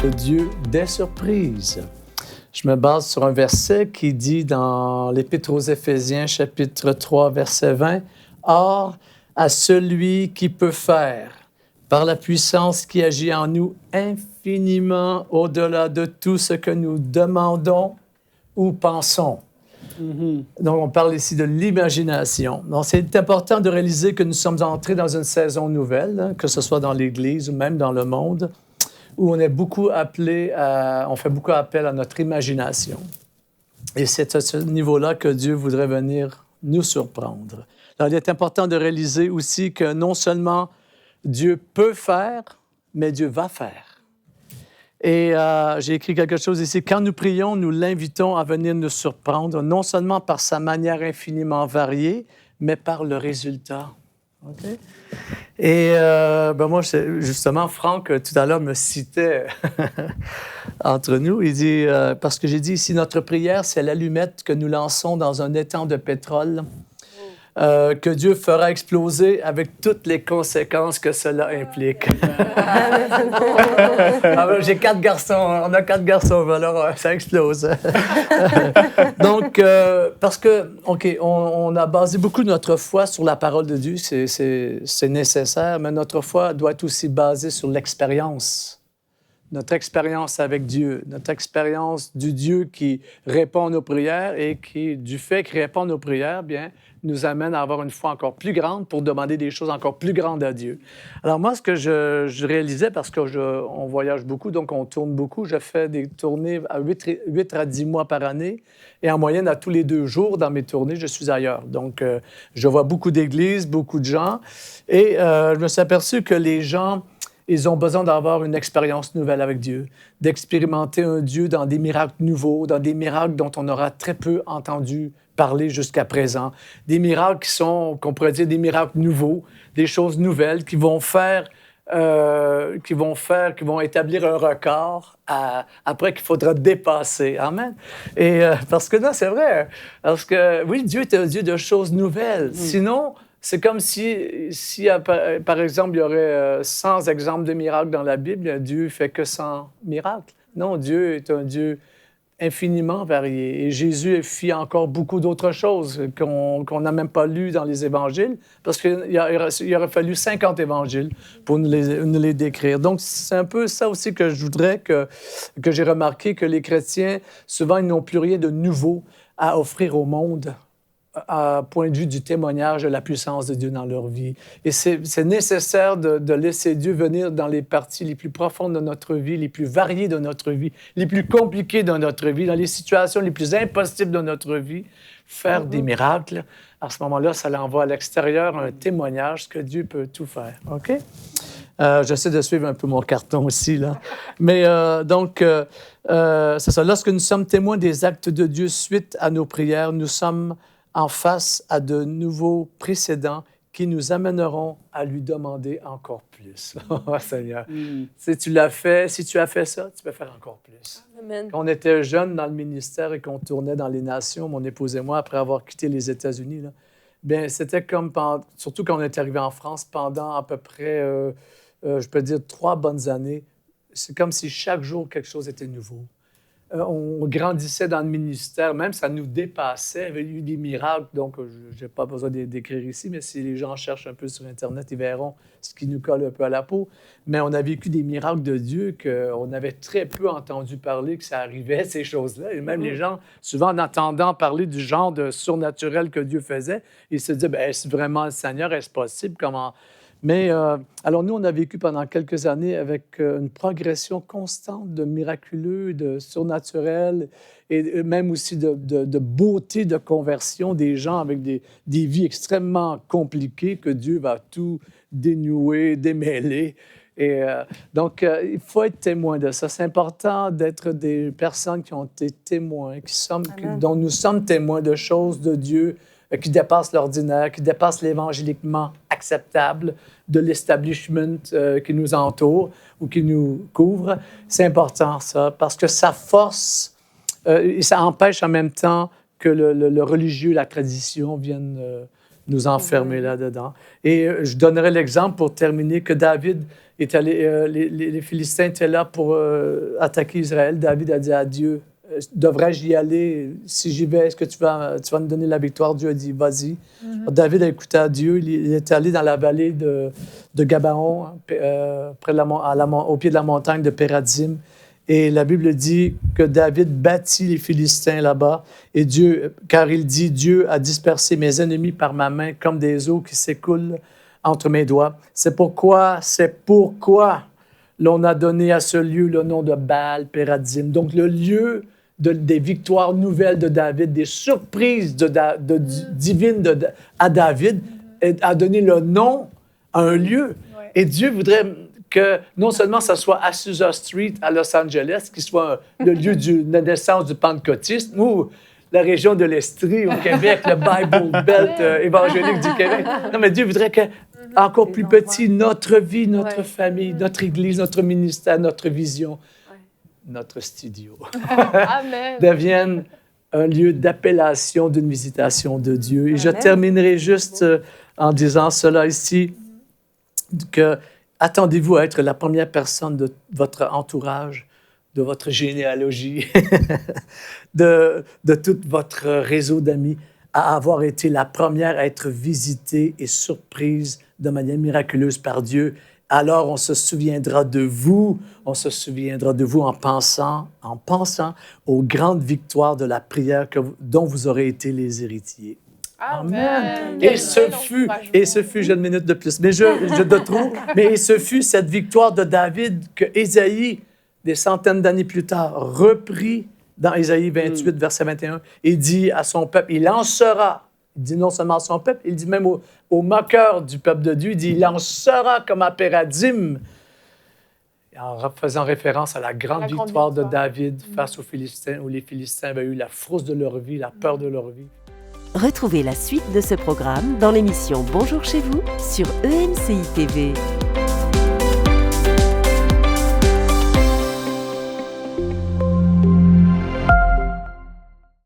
le Dieu des surprises. Je me base sur un verset qui dit dans l'Épître aux Éphésiens, chapitre 3, verset 20, « Or, à celui qui peut faire, par la puissance qui agit en nous, infiniment au-delà de tout ce que nous demandons ou pensons. » Donc, on parle ici de l'imagination. Donc, c'est important de réaliser que nous sommes entrés dans une saison nouvelle, hein, que ce soit dans l'Église ou même dans le monde, où on est beaucoup appelé on fait beaucoup appel à notre imagination. Et c'est à ce niveau-là que Dieu voudrait venir nous surprendre. Alors, il est important de réaliser aussi que non seulement Dieu peut faire, mais Dieu va faire. Et j'ai écrit quelque chose ici. Quand nous prions, nous l'invitons à venir nous surprendre, non seulement par sa manière infiniment variée, mais par le résultat. Okay? Et moi, justement, Franck, tout à l'heure, me citait entre nous. Il dit, parce que j'ai dit ici, notre prière, c'est l'allumette que nous lançons dans un étang de pétrole. Que Dieu fera exploser avec toutes les conséquences que cela implique. J'ai 4 garçons, on a 4 garçons, alors ça explose. Donc, parce que, OK, on a basé beaucoup de notre foi sur la parole de Dieu, c'est nécessaire, mais notre foi doit être aussi basée sur l'expérience. Notre expérience avec Dieu, notre expérience du Dieu qui répond à nos prières et qui, du fait qu'il répond à nos prières, bien, nous amène à avoir une foi encore plus grande pour demander des choses encore plus grandes à Dieu. Alors moi, ce que je réalisais, parce qu'on voyage beaucoup, donc on tourne beaucoup, je fais des tournées à 8 à 10 mois par année et en moyenne, à tous les 2 jours dans mes tournées, je suis ailleurs. Donc, je vois beaucoup d'églises, beaucoup de gens et je me suis aperçu que les gens, ils ont besoin d'avoir une expérience nouvelle avec Dieu, d'expérimenter un Dieu dans des miracles nouveaux, dans des miracles dont on aura très peu entendu parler jusqu'à présent, des miracles qui sont, qu'on pourrait dire, des miracles nouveaux, des choses nouvelles qui vont établir un record après qu'il faudra dépasser. Amen. Et parce que non, c'est vrai, parce que oui, Dieu est un Dieu de choses nouvelles. Sinon, c'est comme si par exemple, il y aurait 100 exemples de miracles dans la Bible, Dieu fait que 100 miracles. Non, Dieu est un Dieu infiniment varié. Et Jésus fit encore beaucoup d'autres choses qu'on n'a même pas lues dans les évangiles, parce qu'il aurait fallu 50 évangiles pour nous les décrire. Donc, c'est un peu ça aussi que je voudrais que j'ai remarqué, que les chrétiens, souvent, ils n'ont plus rien de nouveau à offrir au monde, à point de vue du témoignage de la puissance de Dieu dans leur vie. Et c'est nécessaire de laisser Dieu venir dans les parties les plus profondes de notre vie, les plus variées de notre vie, les plus compliquées de notre vie, dans les situations les plus impossibles de notre vie, faire des miracles. À ce moment-là, ça l'envoie à l'extérieur un témoignage que Dieu peut tout faire. OK? J'essaie de suivre un peu mon carton aussi, là. Mais c'est ça. Lorsque nous sommes témoins des actes de Dieu suite à nos prières, nous sommes en face à de nouveaux précédents qui nous amèneront à lui demander encore plus. Oh, Seigneur, si tu as fait ça, tu peux faire encore plus. Amen. Quand on était jeunes dans le ministère et qu'on tournait dans les nations, mon épouse et moi, après avoir quitté les États-Unis, là, bien, c'était comme, surtout quand on est arrivé en France, pendant à peu près, je peux dire, 3 bonnes années, c'est comme si chaque jour, quelque chose était nouveau. On grandissait dans le ministère, même ça nous dépassait. Il y avait eu des miracles, donc je n'ai pas besoin de décrire ici, mais si les gens cherchent un peu sur Internet, ils verront ce qui nous colle un peu à la peau. Mais on a vécu des miracles de Dieu qu'on avait très peu entendu parler, que ça arrivait, ces choses-là. Et même les gens, souvent en entendant parler du genre de surnaturel que Dieu faisait, ils se disaient, bien, est-ce vraiment le Seigneur? Est-ce possible? Comment... Mais alors nous, on a vécu pendant quelques années avec une progression constante de miraculeux, de surnaturel et même aussi de beauté de conversion des gens avec des vies extrêmement compliquées que Dieu va tout dénouer, démêler. Et donc, il faut être témoin de ça. C'est important d'être des personnes qui ont été témoins, dont nous sommes témoins de choses de Dieu qui dépassent l'ordinaire, qui dépassent l'évangéliquement acceptable de l'establishment qui nous entoure ou qui nous couvre. C'est important, ça, parce que ça force et ça empêche en même temps que le religieux, la tradition viennent nous enfermer là-dedans. Et je donnerai l'exemple pour terminer que David, les Philistins étaient là pour attaquer Israël. David a dit à Dieu, devrais-je y aller? Si j'y vais, est-ce que tu vas me donner la victoire? Dieu a dit, vas-y. David a écouté à Dieu. Il est allé dans la vallée de Gabaon, au pied de la montagne de Péradim. Et la Bible dit que David battit les Philistins là-bas. Et car il dit, Dieu a dispersé mes ennemis par ma main comme des eaux qui s'écoulent entre mes doigts. C'est pourquoi l'on a donné à ce lieu le nom de Baal Péradim. Donc, le lieu des victoires nouvelles de David, des surprises divines à David, a donné le nom à un lieu. Ouais. Et Dieu voudrait que non seulement ça soit Azusa Street à Los Angeles, qui soit le lieu de la naissance du pentecôtisme, ou la région de l'Estrie au Québec, le Bible Belt évangélique du Québec. Non, mais Dieu voudrait que, encore plus petit, notre vie, notre famille, notre Église, notre ministère, notre vision, notre studio deviennent un lieu d'appellation d'une visitation de Dieu. Et je terminerai juste en disant cela ici, que attendez-vous à être la première personne de votre entourage, de votre généalogie, de tout votre réseau d'amis, à avoir été la première à être visitée et surprise de manière miraculeuse par Dieu. Alors on se souviendra de vous en pensant aux grandes victoires de la prière dont vous aurez été les héritiers. Amen. Et ce fut, j'ai une minute de plus, mais et ce fut cette victoire de David que Ésaïe, des centaines d'années plus tard, reprit dans Ésaïe 28, verset 21, et dit à son peuple, il lancera, il dit non seulement à son peuple, il dit même aux moqueurs du peuple de Dieu, il dit, il lancera comme à Péradim, en faisant référence à la grande victoire de David face aux Philistins, où les Philistins avaient eu la frousse de leur vie, la peur de leur vie. Retrouvez la suite de ce programme dans l'émission Bonjour chez vous sur EMCI TV.